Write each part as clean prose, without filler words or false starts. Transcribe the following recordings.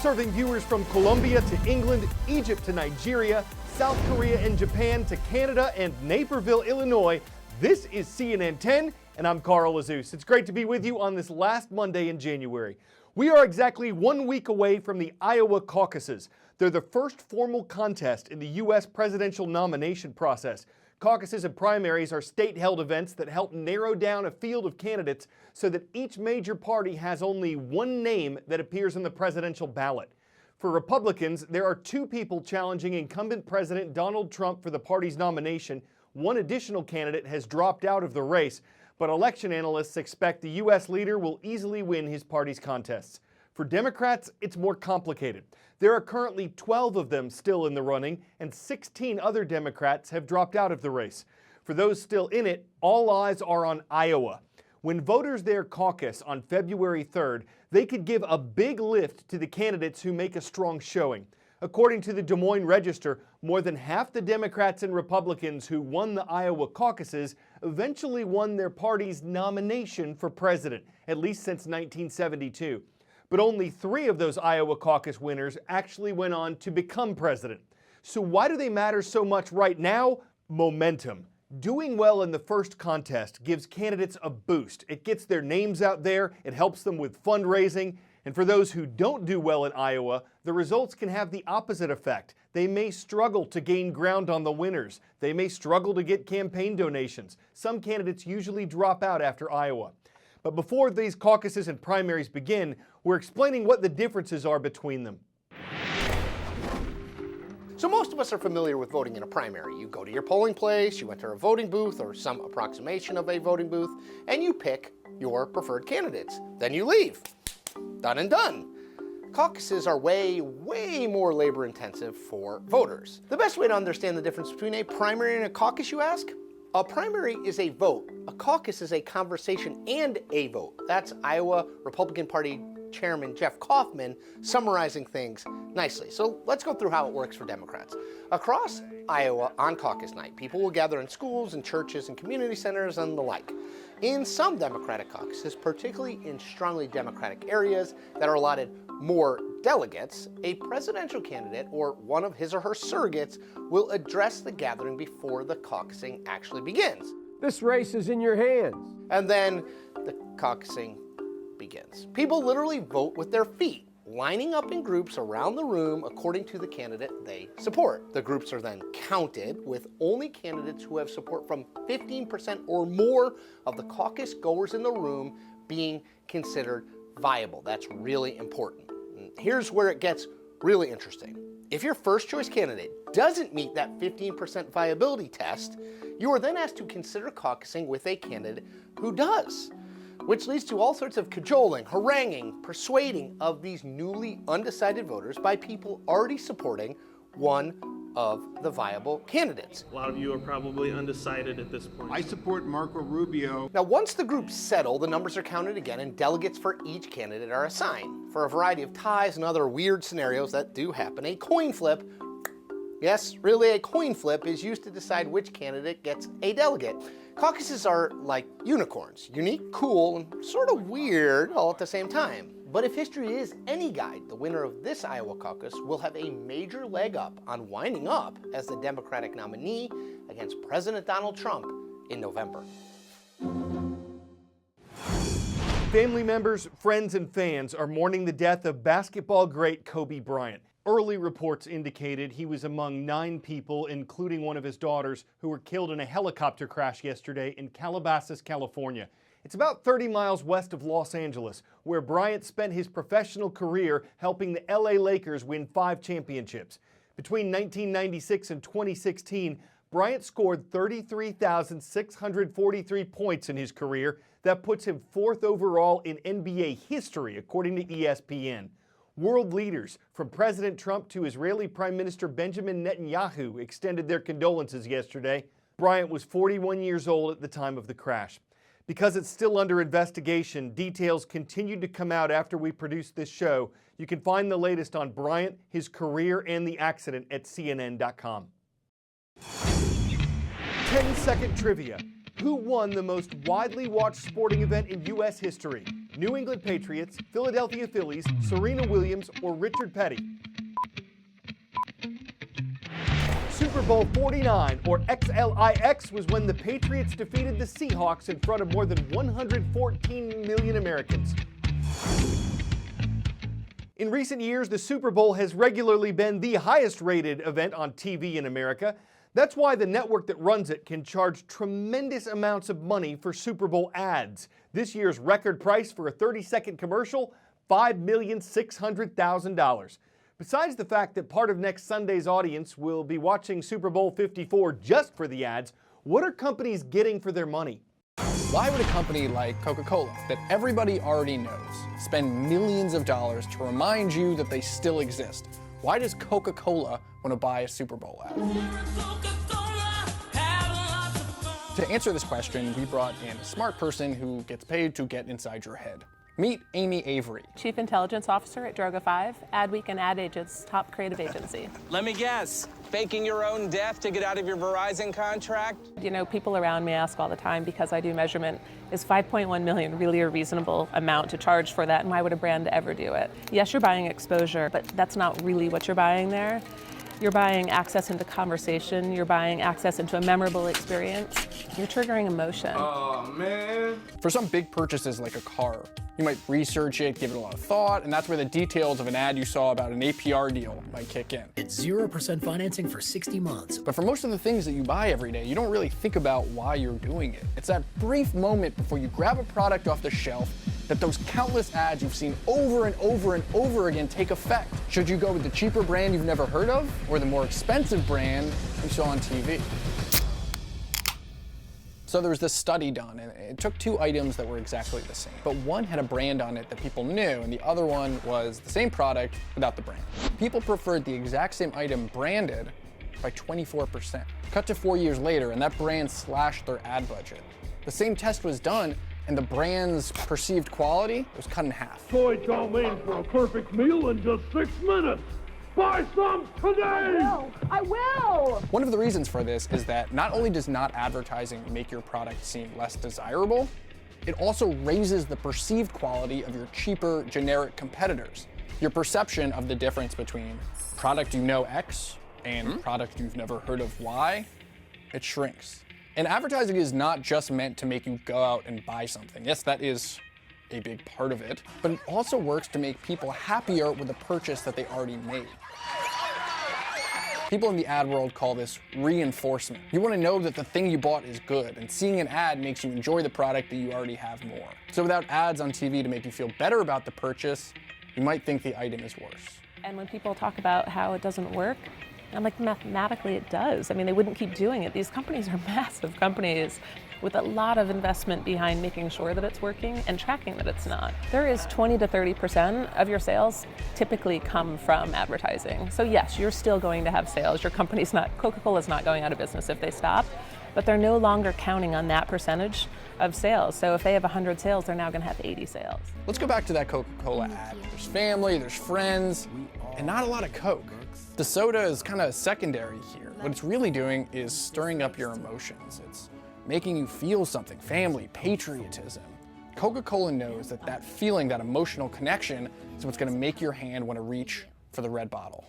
Serving viewers from Colombia to England, Egypt to Nigeria, South Korea and Japan to Canada and Naperville, Illinois, this is CNN 10, and I'm Carl Azus. It's great to be with you on this last Monday in January. We are exactly 1 week away from the Iowa caucuses. They're the first formal contest in the U.S. presidential nomination process. Caucuses and primaries are state-held events that help narrow down a field of candidates so that each major party has only one name that appears on the presidential ballot. For Republicans, there are two people challenging incumbent President Donald Trump for the party's nomination. One additional candidate has dropped out of the race, but election analysts expect the U.S. leader will easily win his party's contests. For Democrats, it's more complicated. There are currently 12 of them still in the running, and 16 other Democrats have dropped out of the race. For those still in it, all eyes are on Iowa. When voters there caucus on February 3rd, they could give a big lift to the candidates who make a strong showing. According to the Des Moines Register, more than half the Democrats and Republicans who won the Iowa caucuses eventually won their party's nomination for president, at least since 1972. But only 3 of those Iowa caucus winners actually went on to become president. So why do they matter so much right now? Momentum. Doing well in the first contest gives candidates a boost. It gets their names out there, it helps them with fundraising, and for those who don't do well in Iowa, the results can have the opposite effect. They may struggle to gain ground on the winners. They may struggle to get campaign donations. Some candidates usually drop out after Iowa. But before these caucuses and primaries begin, we're explaining what the differences are between them. So most of us are familiar with voting in a primary. You go to your polling place, you enter a voting booth or some approximation of a voting booth, and you pick your preferred candidates. Then you leave. Done and done. Caucuses are way more labor intensive for voters. The best way to understand the difference between a primary and a caucus, you ask? A primary is a vote. A caucus is a conversation and a vote. That's Iowa Republican Party Chairman Jeff Kaufman summarizing things nicely. So let's go through how it works for Democrats. Across Iowa on caucus night, people will gather in schools and churches and community centers and the like. In some Democratic caucuses, particularly in strongly Democratic areas that are allotted more delegates, a presidential candidate or one of his or her surrogates will address the gathering before the caucusing actually begins. This race is in your hands. And then the caucusing begins. People literally vote with their feet, lining up in groups around the room according to the candidate they support. The groups are then counted, with only candidates who have support from 15% or more of the caucus goers in the room being considered viable. That's really important. And here's where it gets really interesting. If your first choice candidate doesn't meet that 15% viability test, you are then asked to consider caucusing with a candidate who does, which leads to all sorts of cajoling, haranguing, persuading of these newly undecided voters by people already supporting one of the viable candidates. A lot of you are probably undecided at this point. I support Marco Rubio. Now, once the groups settle, the numbers are counted again and delegates for each candidate are assigned. For a variety of ties and other weird scenarios that do happen, a coin flip, yes, really a coin flip, is used to decide which candidate gets a delegate. Caucuses are like unicorns, unique, cool, and sort of weird all at the same time. But if history is any guide, the winner of this Iowa caucus will have a major leg up on winding up as the Democratic nominee against President Donald Trump in November. Family members, friends, and fans are mourning the death of basketball great Kobe Bryant. Early reports indicated he was among 9 people, including one of his daughters, who were killed in a helicopter crash yesterday in Calabasas, California. It's about 30 miles west of Los Angeles, where Bryant spent his professional career helping the LA Lakers win 5 championships. Between 1996 and 2016, Bryant scored 33,643 points in his career. That puts him 4th overall in NBA history, according to ESPN. World leaders, from President Trump to Israeli Prime Minister Benjamin Netanyahu, extended their condolences yesterday. Bryant was 41 years old at the time of the crash. Because it's still under investigation, details continued to come out after we produced this show. You can find the latest on Bryant, his career, and the accident at CNN.com. 10-second trivia. Who won the most widely watched sporting event in U.S. history? New England Patriots, Philadelphia Phillies, Serena Williams, or Richard Petty? Super Bowl 49, or XLIX, was when the Patriots defeated the Seahawks in front of more than 114 million Americans. In recent years, the Super Bowl has regularly been the highest-rated event on TV in America. That's why the network that runs it can charge tremendous amounts of money for Super Bowl ads. This year's record price for a 30-second commercial, $5,600,000. Besides the fact that part of next Sunday's audience will be watching Super Bowl 54 just for the ads, what are companies getting for their money? Why would a company like Coca-Cola, that everybody already knows, spend millions of dollars to remind you that they still exist? Why does Coca-Cola want to buy a Super Bowl ad? To answer this question, we brought in a smart person who gets paid to get inside your head. Meet Amy Avery. Chief Intelligence Officer at Droga5, Adweek and Ad Agent's top creative agency. Let me guess, faking your own death to get out of your Verizon contract? You know, people around me ask all the time, because I do measurement, is 5.1 million really a reasonable amount to charge for that, and why would a brand ever do it? Yes, you're buying exposure, but that's not really what you're buying there. You're buying access into conversation, you're buying access into a memorable experience, you're triggering emotion. Oh, man. For some big purchases like a car, you might research it, give it a lot of thought, and that's where the details of an ad you saw about an APR deal might kick in. It's 0% financing for 60 months. But for most of the things that you buy every day, you don't really think about why you're doing it. It's that brief moment before you grab a product off the shelf that those countless ads you've seen over and over and over again take effect. Should you go with the cheaper brand you've never heard of, or the more expensive brand you saw on TV? So there was this study done, and it took two items that were exactly the same. But one had a brand on it that people knew, and the other one was the same product without the brand. People preferred the exact same item branded by 24%. Cut to 4 years later, and that brand slashed their ad budget. The same test was done, and the brand's perceived quality was cut in half. Soy chow mein for a perfect meal in just 6 minutes. Buy some today! I will! One of the reasons for this is that not only does not advertising make your product seem less desirable, it also raises the perceived quality of your cheaper generic competitors. Your perception of the difference between product you know X and product you've never heard of Y, it shrinks. And advertising is not just meant to make you go out and buy something. Yes, that is a big part of it, but it also works to make people happier with the purchase that they already made. People in the ad world call this reinforcement. You want to know that the thing you bought is good, and seeing an ad makes you enjoy the product that you already have more. So without ads on TV to make you feel better about the purchase, you might think the item is worse. And when people talk about how it doesn't work, I'm like, mathematically it does. I mean, they wouldn't keep doing it. These companies are massive companies with a lot of investment behind making sure that it's working and tracking that it's not. There is 20 to 30% of your sales typically come from advertising. So yes, you're still going to have sales. Your company's not, Coca-Cola's not going out of business if they stop, but they're no longer counting on that percentage of sales. So if they have 100 sales, they're now gonna have 80 sales. Let's go back to that Coca-Cola ad. There's family, there's friends, and not a lot of Coke. The soda is kind of secondary here. What it's really doing is stirring up your emotions. It's making you feel something, family, patriotism. Coca-Cola knows that that feeling, that emotional connection, is what's gonna make your hand want to reach for the red bottle.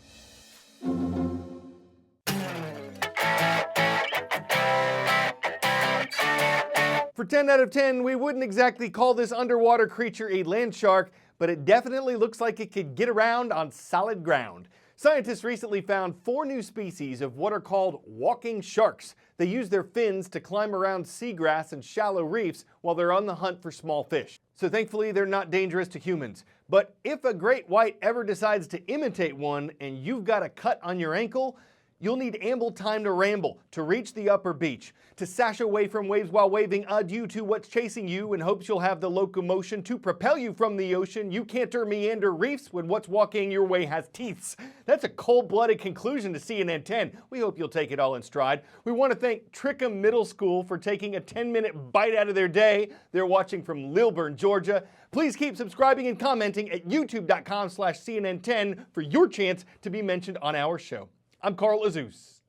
For 10 out of 10, we wouldn't exactly call this underwater creature a land shark, but it definitely looks like it could get around on solid ground. Scientists recently found 4 new species of what are called walking sharks. They use their fins to climb around seagrass and shallow reefs while they're on the hunt for small fish. So thankfully, they're not dangerous to humans. But if a great white ever decides to imitate one and you've got a cut on your ankle, you'll need ample time to ramble to reach the upper beach, to sash away from waves while waving adieu to what's chasing you in hopes you'll have the locomotion to propel you from the ocean. You canter meander reefs when what's walking your way has teeths. That's a cold-blooded conclusion to CNN 10. We hope you'll take it all in stride. We want to thank Trickham Middle School for taking a 10-minute bite out of their day. They're watching from Lilburn, Georgia. Please keep subscribing and commenting at youtube.com/CNN10 for your chance to be mentioned on our show. I'm Carl Azus.